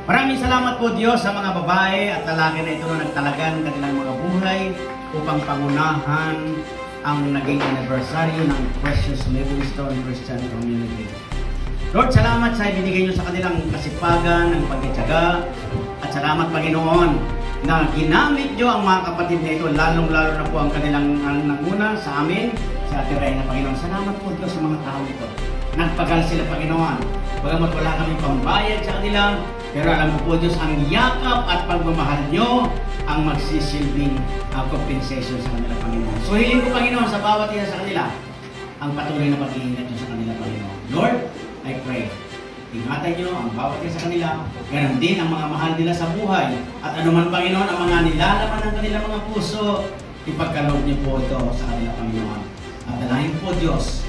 Maraming salamat po Diyos sa mga babae at lalaki na ito na nagtalagan kanilang mga buhay upang pangunahan ang naging anniversary ng Precious Livingstone Christian Community. Lord, salamat sa ibinigay niyo sa kanilang kasipagan, ng pagtitiyaga, at salamat Panginoon na ginamit niyo ang mga kapatid na ito, lalong-lalo na po ang kanilang nanguna sa amin, sa Ate Reyna, Panginoon. Salamat po Diyos sa mga tao ito. Nagpagal sila Panginoon. Bagamat wala kami pambayad sa kanila, pero alam mo po Diyos, ang yakap at pagmamahal nyo ang magsisilbing compensation sa kanila, Panginoon. So hiling ko, Panginoon, sa bawat isa sa kanila, ang patuloy na pag-iingat nyo sa kanila, Panginoon. Lord, I pray, ingatan nyo ang bawat isa sa kanila, ganun din ang mga mahal nila sa buhay. At anuman, Panginoon, ang mga nilalaman ng kanilang mga puso, ipagkaloob niyo po ito sa kanila, Panginoon. At dalahin po, Diyos,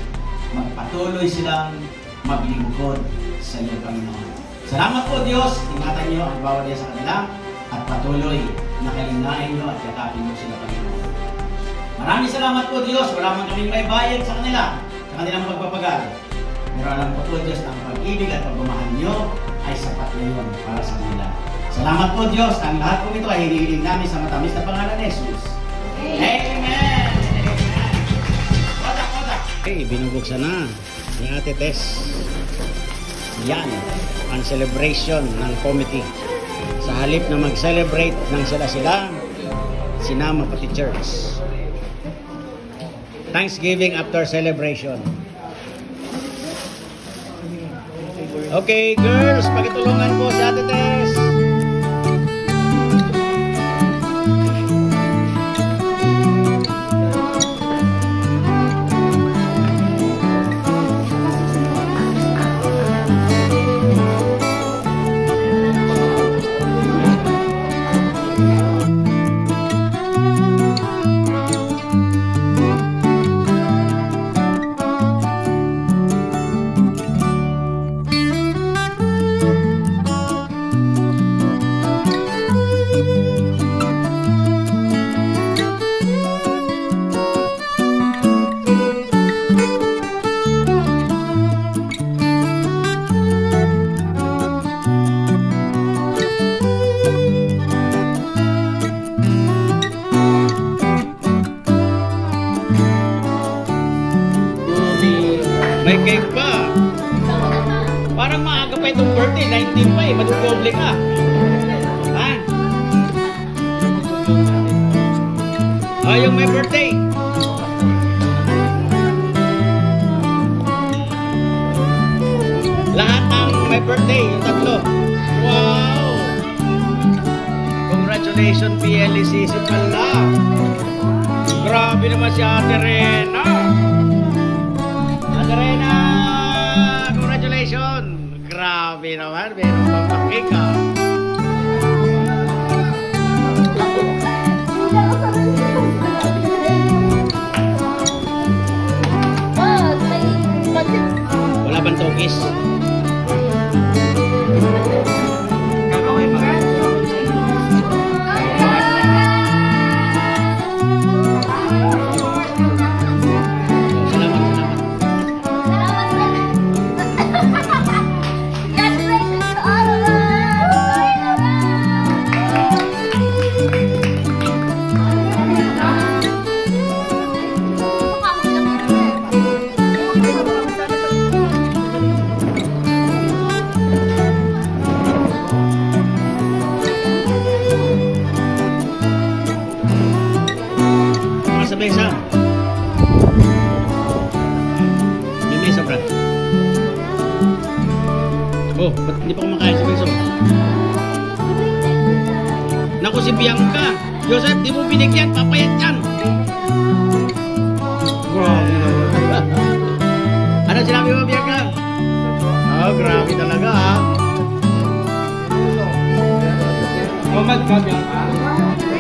magpatuloy silang maglingkod sa iyo, Panginoon. Salamat po Diyos, ingatan niyo ang bawat isa sa kanila at patuloy na kalingain niyo at yakapin niyo sila, Panginoon. Maraming salamat po Diyos, wala man kaming may bayad sa kanila, sa kanilang pagpapagal. Pero alam po Diyos na ang pag-ibig at pagmamahal niyo ay sapat na yun para sa kanila. Salamat po Diyos, ang lahat po ito ay hinihiling namin sa matamis na pangalan ni Jesus. Amen! Okay, binubuksan na ni Ate Tess. Yan ang celebration ng committee. Sa halip na mag-celebrate ng sila-sila, sinama pati church. Thanksgiving after celebration. Okay, girls, pakitulungan po si Ate Tess. cake pa. Parang maaga pa itong birthday, 19 pa eh, madudoble ka. Ha? Yung may birthday. Lahat ng may birthday, yung tatlo. Wow! Congratulations, PLCC pala. Grabe naman si Ate Rena. Ate Rena, congratulations. Grabe naman, meron pang pakik ka. Wala bang tokis? Mesa. May mesa, Brad. Oh, ba't hindi pa kumakain sa mesa? Naku, si Bianca. Joseph, di mo binigyan. Papayat yan. Grabe naman. Ano sinabi mo, Bianca? Oh, grabe talaga, ha? Comment ka, Bianca.